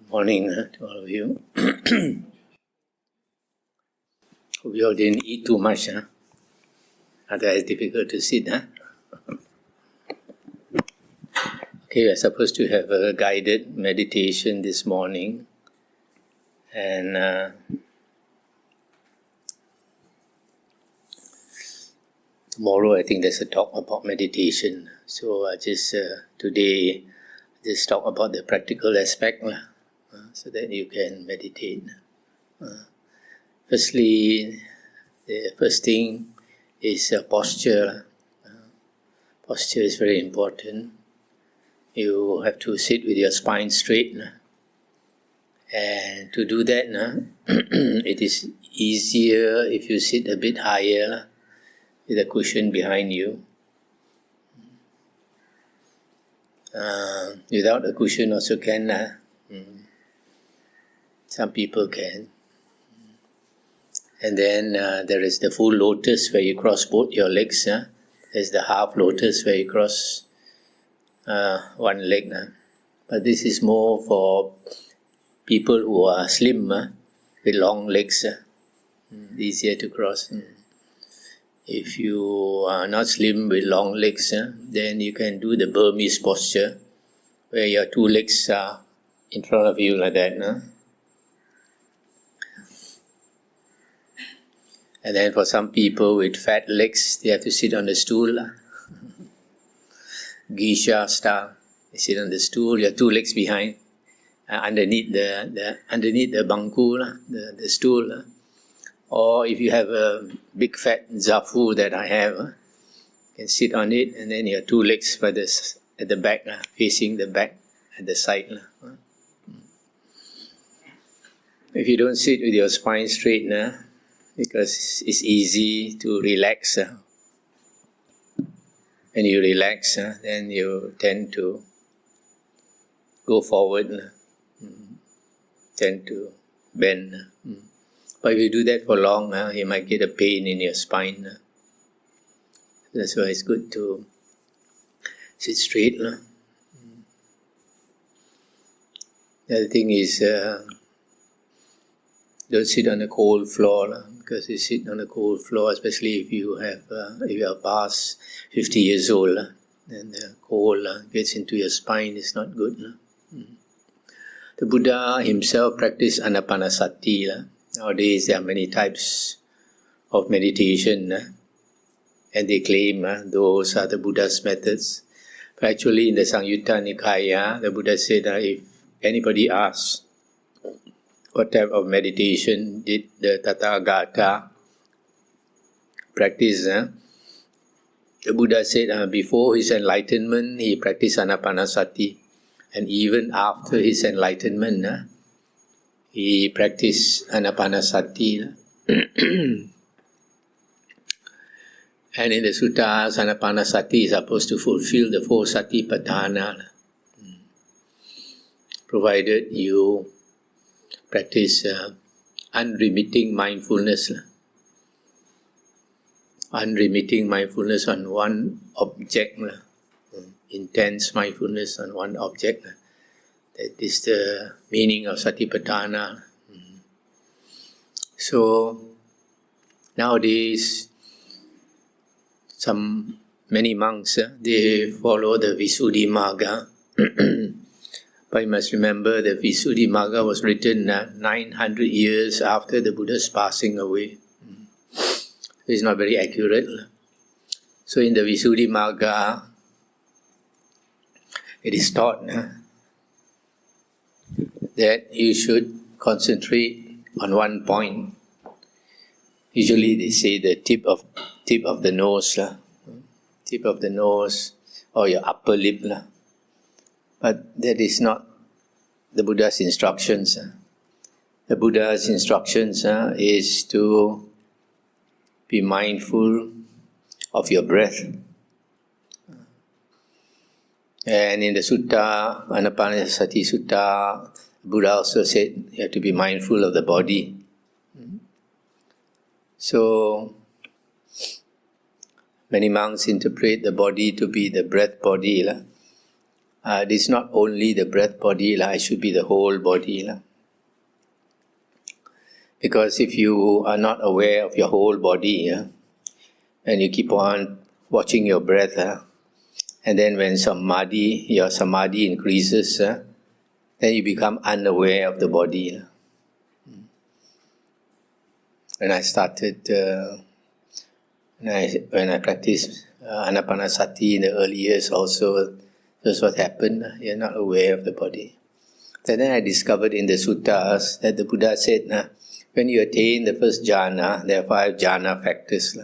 Morning to all of you. Hope you all didn't eat too much, otherwise it's difficult to sit. Okay, we are supposed to have a guided meditation this morning, and tomorrow I think there's a talk about meditation. So today just talk about the practical aspect, so that you can meditate. Firstly, the first thing is posture. Posture is very important. You have to sit with your spine straight. And to do that, it is easier if you sit a bit higher with a cushion behind you. Without a cushion also can. Some people can. And then there is the full lotus where you cross both your legs. There's the half lotus where you cross one leg. But this is more for people who are slim, with long legs. Easier to cross. If you are not slim with long legs, then you can do the Burmese posture, where your two legs are in front of you like that. And then for some people with fat legs, they have to sit on the stool. Geisha style. You sit on the stool, your two legs behind, underneath the bangku, the stool. Or if you have a big fat zafu that I have, you can sit on it, and then your two legs at the back, facing the back at the side. If you don't sit with your spine straight, because it's easy to relax. When you relax, then you tend to go forward, tend to bend. But if you do that for long, you might get a pain in your spine. That's why it's good to sit straight. The other thing is, don't sit on a cold floor, because you sit on a cold floor, especially if you are past 50 years old, then the cold gets into your spine. It's not good. The Buddha himself practiced anapanasati. Nowadays there are many types of meditation, and they claim those are the Buddha's methods. But actually in the Samyutta Nikaya, the Buddha said if anybody asks what type of meditation did the Tathagata practice, the Buddha said before his enlightenment he practiced anapanasati, and even after his enlightenment he practiced anapanasati. And in the suttas, anapanasati is supposed to fulfill the 4 satipatthana, provided you practice unremitting mindfulness. Unremitting mindfulness on one object. Intense mindfulness on one object. That is the meaning of satipatthana. So nowadays, many monks they follow the Visuddhimagga. But you must remember the Visuddhimagga was written 900 years after the Buddha's passing away. It's not very accurate. So in the Visuddhimagga, it is taught that you should concentrate on one point. Usually they say the tip of the nose, tip of the nose, or your upper lip. But that is not the Buddha's instructions. The Buddha's instructions is to be mindful of your breath. And in the Sutta, Anapanasati Sutta, Buddha also said you have to be mindful of the body. So many monks interpret the body to be the breath body. this is not only the breath body, it should be the whole body. Because if you are not aware of your whole body, and you keep on watching your breath, and then when your samadhi increases, then you become unaware of the body. When I started, when I practiced anapanasati in the early years also, that's what happened. You're not aware of the body. And then I discovered in the suttas that the Buddha said, when you attain the first jhana, there are 5 jhana factors.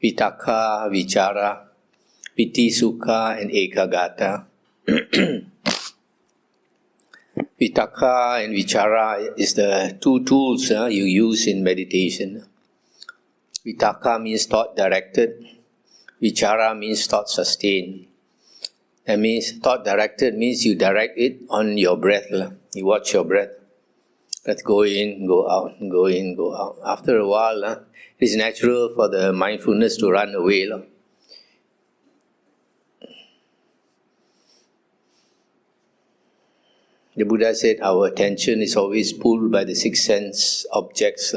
Vitakka, vichara, piti, sukha, and ekagata. Vitakka and vichara is the 2 tools you use in meditation. Vitakka means thought directed. Vichara means thought sustained. That means thought directed means you direct it on your breath. You watch your breath. Breath go in, go out, go in, go out. After a while, it is natural for the mindfulness to run away. The Buddha said our attention is always pulled by the 6 sense objects.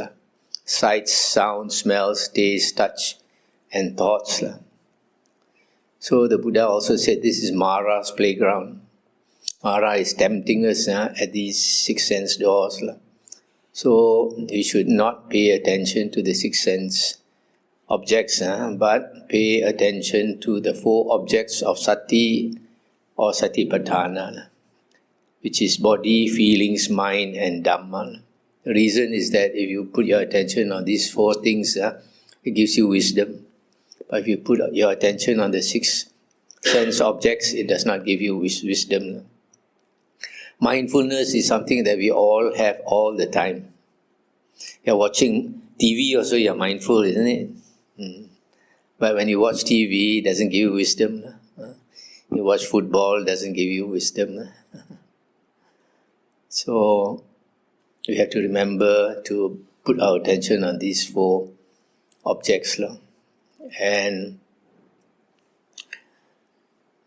Sights, sounds, smells, taste, touch, and thoughts. So the Buddha also said this is Mara's playground. Mara is tempting us at these 6 sense doors. So we should not pay attention to the 6 sense objects, but pay attention to the 4 objects of sati or satipatthana, which is body, feelings, mind, and Dhamma. The reason is that if you put your attention on these 4 things, it gives you wisdom. But if you put your attention on the 6 sense objects, it does not give you wisdom. Mindfulness is something that we all have all the time. You're watching TV also, you're mindful, isn't it? But when you watch TV, it doesn't give you wisdom. You watch football, it doesn't give you wisdom. So we have to remember to put our attention on these 4 objects. And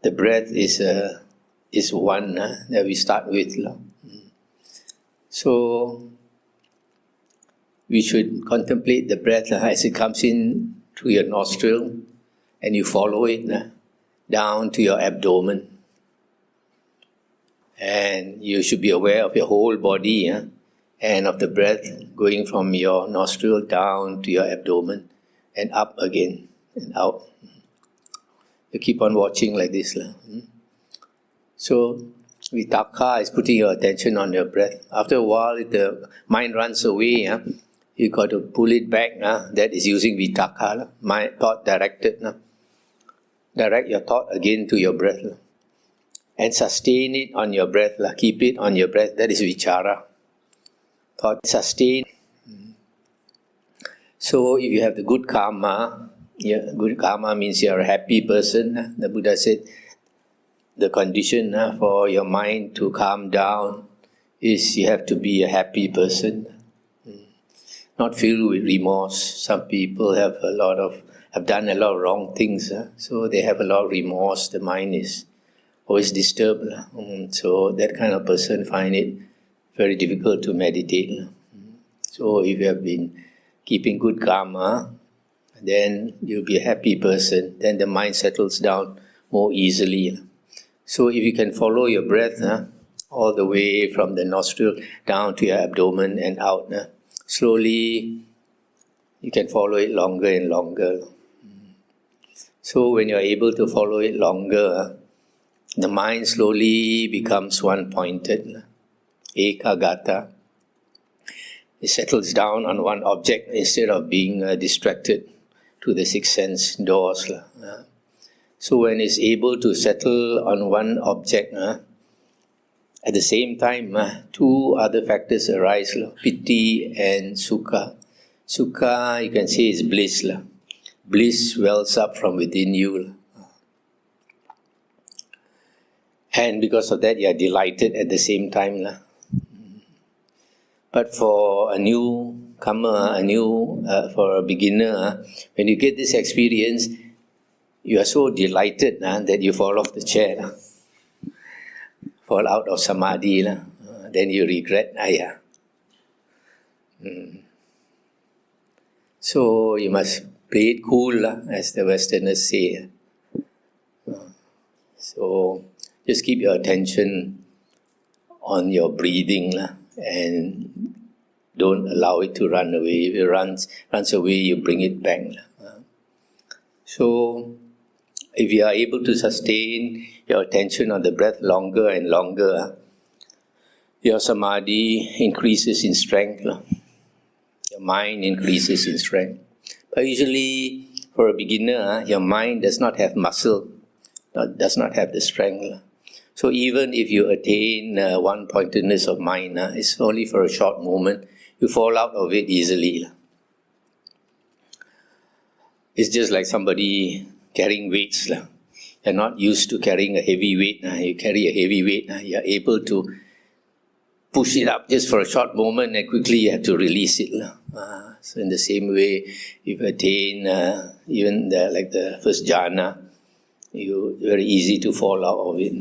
the breath is one that we start with. So we should contemplate the breath as it comes in through your nostril, and you follow it down to your abdomen. And you should be aware of your whole body and of the breath going from your nostril down to your abdomen and up again and out. You keep on watching like this. So vitakka is putting your attention on your breath. After a while, if the mind runs away, you got to pull it back. That is using vitakka, mind, thought directed. Direct your thought again to your breath. And sustain it on your breath. Keep it on your breath. That is vichara. Thought sustain. So if you have the good karma, good karma means you are a happy person. The Buddha said the condition for your mind to calm down is you have to be a happy person, not filled with remorse. Some people have done a lot of wrong things, so they have a lot of remorse. The mind is always disturbed. So that kind of person find it very difficult to meditate. So if you have been keeping good karma, then you'll be a happy person. Then the mind settles down more easily. So if you can follow your breath all the way from the nostril down to your abdomen and out, slowly you can follow it longer and longer. So when you're able to follow it longer, the mind slowly becomes one-pointed, ekagata. It settles down on one object instead of being distracted to the 6 sense doors. So when it's able to settle on one object, at the same time, 2 other factors arise, piti and sukha. Sukha, you can say, is bliss. Bliss wells up from within you. And because of that, you are delighted at the same time. But for a newcomer, for a beginner, when you get this experience, you are so delighted that you fall off the chair. fall out of samadhi, then you regret, So you must play it cool, as the Westerners say. So just keep your attention on your breathing, and don't allow it to run away. If it runs away, you bring it back. So if you are able to sustain your attention on the breath longer and longer, your samadhi increases in strength. Your mind increases in strength. But usually, for a beginner, your mind does not have muscle, does not have the strength. So even if you attain one-pointedness of mind, it's only for a short moment. You fall out of it easily. It's just like somebody carrying weights. You're not used to carrying a heavy weight. You carry a heavy weight. You're able to push it up just for a short moment, and quickly you have to release it. So in the same way, if you attain even the first jhana, it's very easy to fall out of it.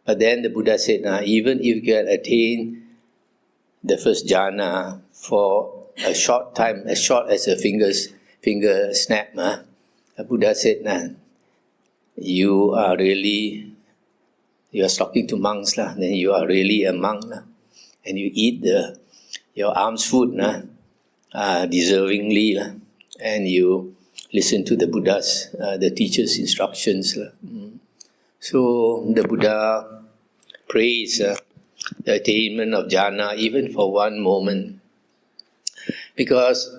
But then the Buddha said, even if you can attain the first jhana for a short time, as short as a finger snap, the Buddha said, you are talking to monks, then you are really a monk, and you eat your alms food deservingly, and you listen to the Buddha's, the teacher's instructions. So the Buddha praised the attainment of jhana even for one moment, because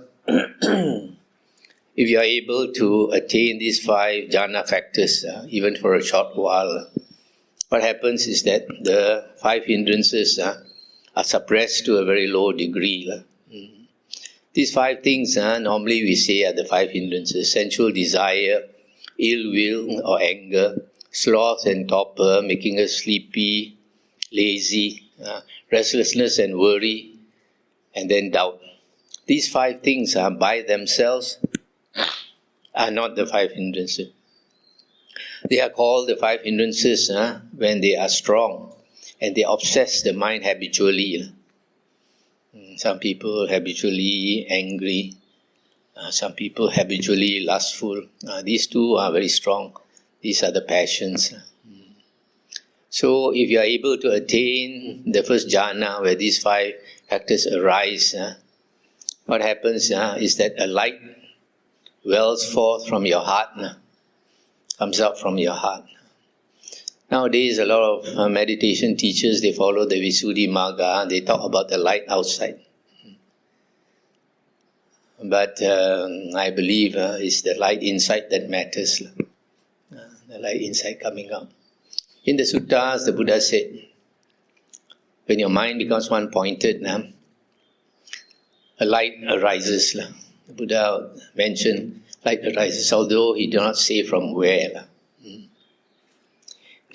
if you are able to attain these 5 jhana factors, even for a short while, what happens is that the 5 hindrances are suppressed to a very low degree. These 5 things, normally we say are the 5 hindrances: sensual desire, ill will or anger, sloth and torpor, making us sleepy, lazy, restlessness and worry, and then doubt. These 5 things by themselves are not the 5 hindrances. They are called the 5 hindrances when they are strong and they obsess the mind habitually. Some people habitually angry, some people habitually lustful. These 2 are very strong. These are the passions. So if you are able to attain the first jhana where these 5 factors arise, what happens is that a light wells forth from your heart, comes out from your heart. Nowadays, a lot of meditation teachers, they follow the Visuddhi Magga, they talk about the light outside. But I believe it's the light inside that matters. The light inside coming out. In the suttas, the Buddha said, when your mind becomes one-pointed, a light arises. The Buddha mentioned light arises, although he did not say from where.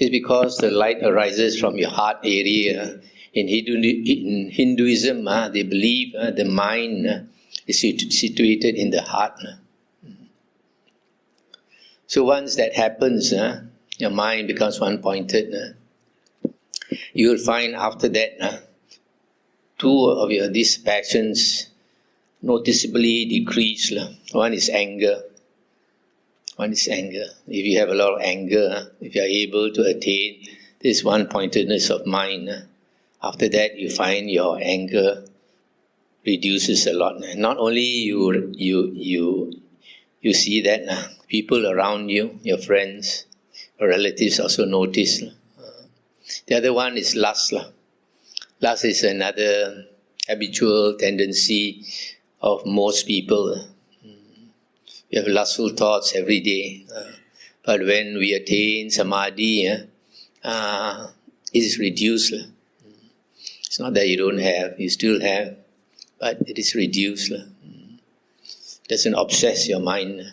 It's because the light arises from your heart area. In Hinduism, they believe the mind is situated in the heart. So once that happens, your mind becomes one-pointed. You will find after that, 2 of these passions noticeably decrease. One is anger. If you have a lot of anger, if you are able to attain this one-pointedness of mind, after that you find your anger reduces a lot. Not only you see that, people around you, your friends, your relatives also notice. The other one is lust. Lust is another habitual tendency of most people. We have lustful thoughts every day. But when we attain samadhi, it is reduced. It's not that you don't have, you still have, but it is reduced. It doesn't obsess your mind.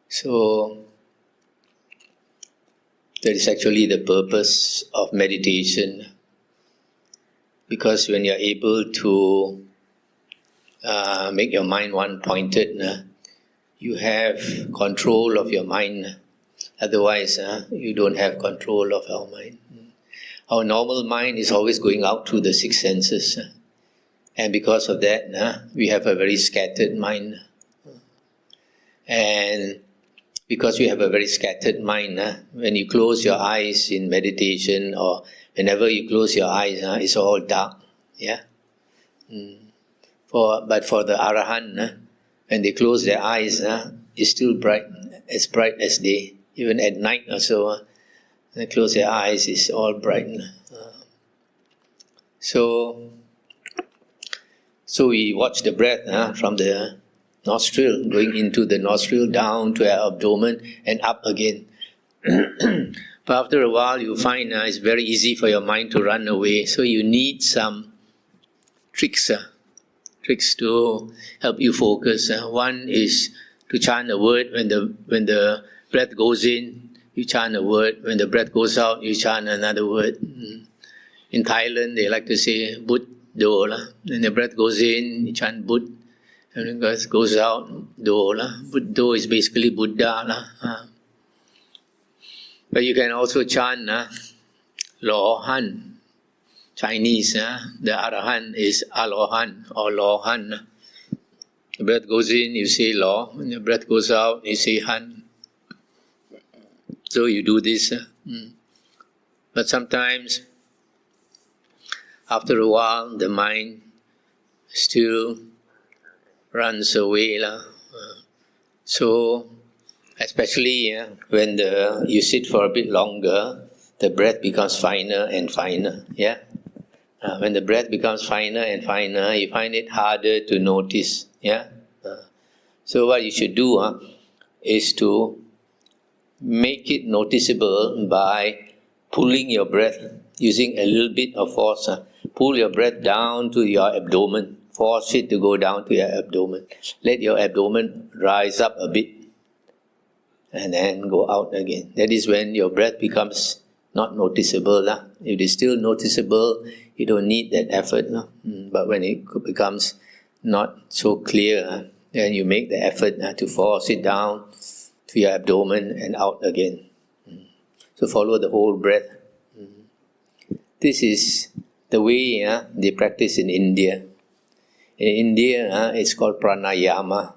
So, that is actually the purpose of meditation. Because when you are able to make your mind one-pointed, you have control of your mind. Otherwise, you don't have control of our mind. Our normal mind is always going out through the six senses. And because of that, we have a very scattered mind. And because you have a very scattered mind, when you close your eyes in meditation or whenever you close your eyes, it's all dark. Yeah. But for the Arahant, when they close their eyes, it's still bright as day. Even at night or so, when they close their eyes, it's all bright. So we watch the breath from the nostril, going into the nostril, down to our abdomen, and up again. But after a while, you find it's very easy for your mind to run away. So you need some tricks to help you focus. One is to chant a word. When the breath goes in, you chant a word. When the breath goes out, you chant another word. In Thailand, they like to say Buddho. When the breath goes in, you chant Bud. And when the breath goes out, Do. Buddho is basically Buddha. But you can also chant Lohan. Chinese, the Arahant is Alohan or Lohan. The breath goes in, you say Lo. When the breath goes out, you say Han. So you do this. But sometimes, after a while, the mind still runs away. So, especially when you sit for a bit longer, the breath becomes finer and finer. Yeah. When the breath becomes finer and finer, you find it harder to notice. Yeah. So what you should do is to make it noticeable by pulling your breath, using a little bit of force. Pull your breath down to your abdomen. Force it to go down to your abdomen. Let your abdomen rise up a bit and then go out again. That is when your breath becomes not noticeable. If it is still noticeable, you don't need that effort. But when it becomes not so clear, then you make the effort to force it down to your abdomen and out again. So follow the whole breath. This is the way they practice in India. In India, it's called pranayama.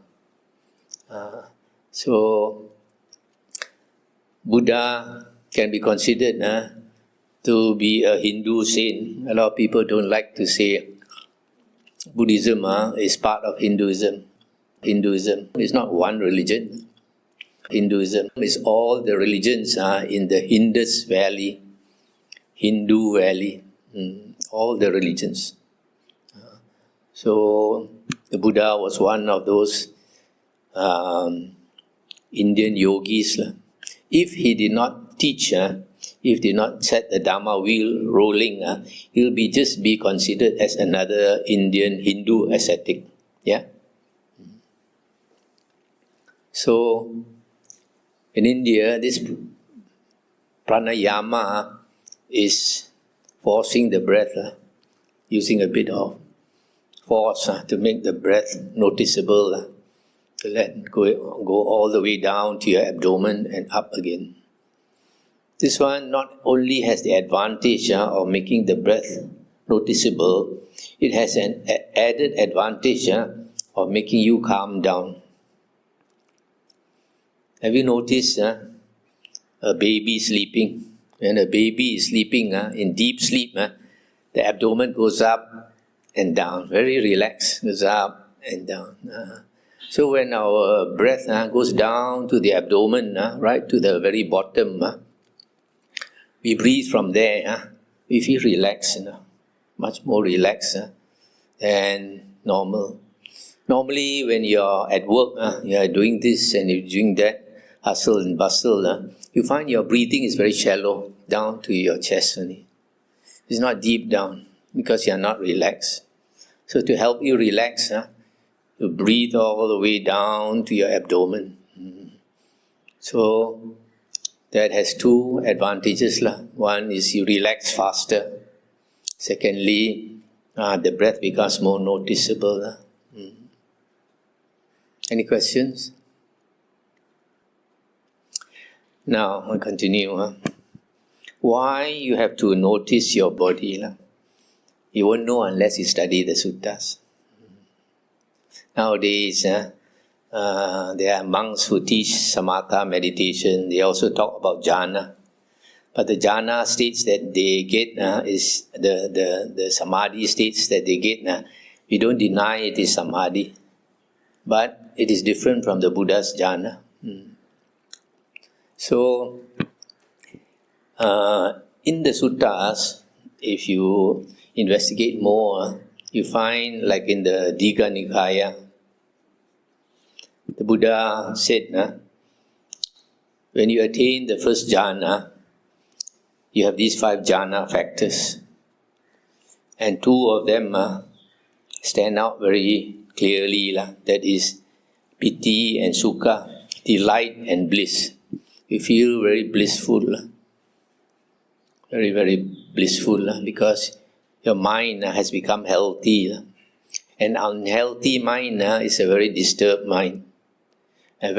So Buddha can be considered to be a Hindu saint. A lot of people don't like to say Buddhism is part of Hinduism. Hinduism is not one religion. Hinduism is all the religions in the Indus Valley, Hindu Valley, all the religions. So the Buddha was one of those Indian yogis. If he did not teach, if he did not set the Dhamma wheel rolling, he'll just be considered as another Indian Hindu ascetic. Yeah. So in India, this pranayama is forcing the breath, using a bit of force to make the breath noticeable, to let go all the way down to your abdomen and up again. This one not only has the advantage of making the breath noticeable, it has an added advantage of making you calm down. Have you noticed a baby sleeping? When a baby is sleeping in deep sleep, the abdomen goes up and down, very relaxed, goes up and down. So when our breath goes down to the abdomen, right to the very bottom, we breathe from there, we feel relaxed, much more relaxed than normal. Normally when you're at work, you're doing this and you're doing that, hustle and bustle, you find your breathing is very shallow, down to your chest only. It's not deep down because you're not relaxed. So to help you relax, you breathe all the way down to your abdomen. So that has two advantages. One is you relax faster. Secondly, the breath becomes more noticeable. Any questions? Now, I continue. Why you have to notice your body? You won't know unless you study the suttas. Nowadays, there are monks who teach samatha meditation. They also talk about jhana. But the jhana states that they get is the samadhi states that they get. We don't deny it is samadhi, but it is different from the Buddha's jhana. So, in the suttas, if you investigate more, you find like in the Digha Nikaya, the Buddha said, when you attain the first jhana, you have these 5 jhana factors, and 2 of them stand out very clearly. That is piti and sukha, delight and bliss. You feel very blissful, very, very blissful, because your mind has become healthy. An unhealthy mind is a very disturbed mind. A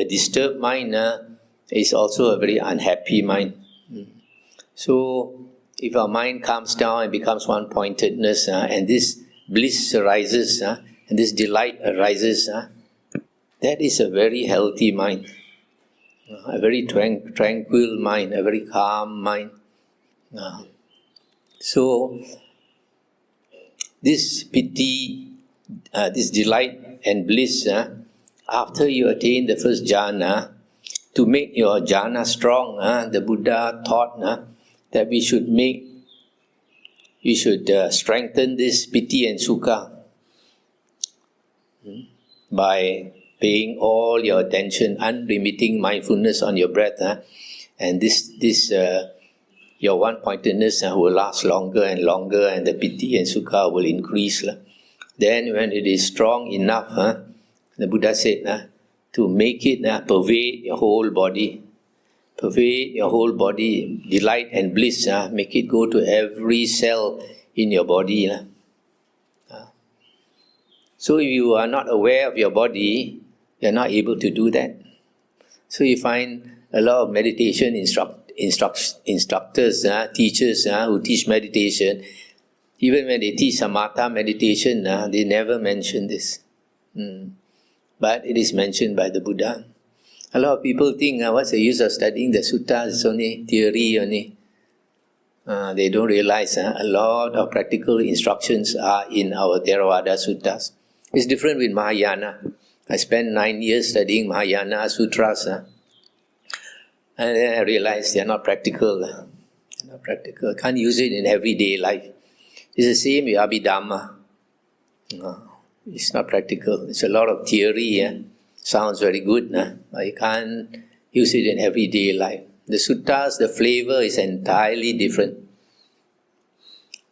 disturbed mind is also a very unhappy mind. So, if our mind calms down and becomes one-pointedness, and this bliss arises, and this delight arises, that is a very healthy mind, a very tranquil mind, a very calm mind. So, this piti, this delight and bliss, after you attain the first jhana, to make your jhana strong, the Buddha taught that we should strengthen this piti and sukha by paying all your attention, unremitting mindfulness on your breath, and your one-pointedness will last longer and longer, and the piti and sukha will increase. Then when it is strong enough, the Buddha said, to make it pervade your whole body. Pervade your whole body, delight and bliss, make it go to every cell in your body. So if you are not aware of your body, you are not able to do that. So you find a lot of meditation instructors, teachers who teach meditation, even when they teach samatha meditation, they never mention this. But it is mentioned by the Buddha. A lot of people think, what's the use of studying the suttas? It's only theory only. They don't realize a lot of practical instructions are in our Theravada suttas. It's different with Mahayana. I spent 9 years studying Mahayana sutras, and then I realized they are not practical. Not practical. Can't use it in everyday life. It's the same with Abhidhamma. It's not practical. It's a lot of theory. Sounds very good, but you can't use it in everyday life. The suttas, the flavor is entirely different.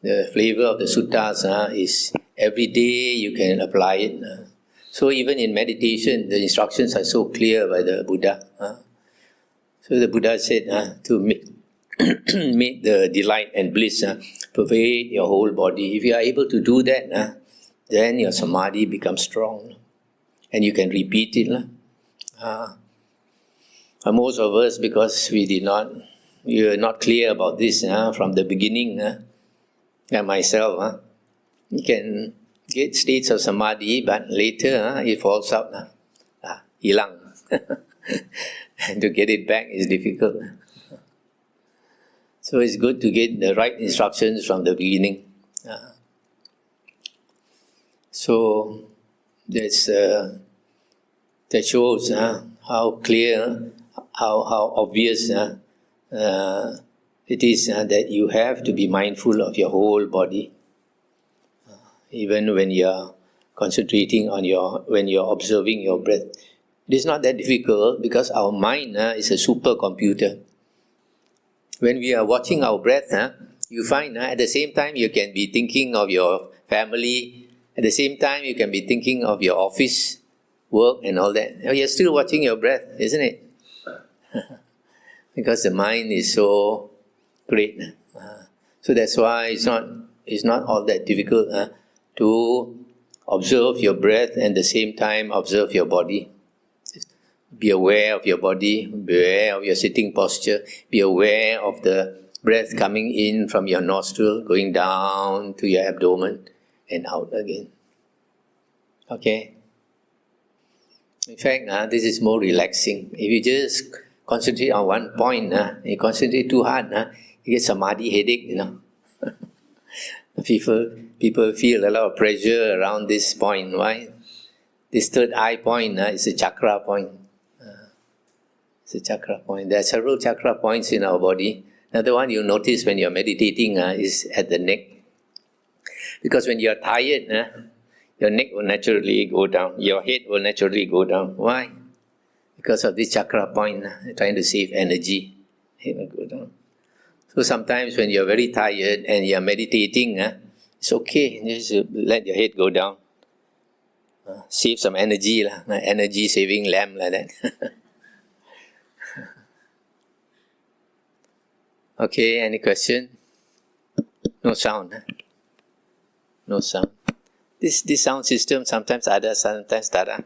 The flavor of the suttas is every day you can apply it. So even in meditation, the instructions are so clear by the Buddha. So the Buddha said to make the delight and bliss pervade your whole body. If you are able to do that, then your samadhi becomes strong. And you can repeat it. Most of us, because we were not clear about this from the beginning, and myself, you can get states of samadhi, but later it falls out. Hilang. And to get it back is difficult. So it's good to get the right instructions from the beginning. So that shows how clear, how obvious it is that you have to be mindful of your whole body. Even when you are concentrating on when you are observing your breath. It is not that difficult because our mind is a supercomputer. When we are watching our breath, you find at the same time you can be thinking of your family, at the same time you can be thinking of your office, work and all that. You're still watching your breath, isn't it? Because the mind is so great. So that's why it's not all that difficult to observe your breath and at the same time observe your body. Be aware of your body, be aware of your sitting posture, be aware of the breath coming in from your nostril, going down to your abdomen and out again. Okay? In fact, this is more relaxing. If you just concentrate on one point, you concentrate too hard, you get samadhi headache, People feel a lot of pressure around this point. Why? This third eye point is a chakra point. It's a chakra point. There are several chakra points in our body. Another one you notice when you're meditating is at the neck. Because when you're tired, your neck will naturally go down. Your head will naturally go down. Why? Because of this chakra point, trying to save energy. It will go down. So sometimes when you're very tired and you're meditating, it's okay. Just let your head go down. Save some energy, energy saving lamp like that. Okay, any question? No sound. No sound. This sound system sometimes ada, sometimes tada.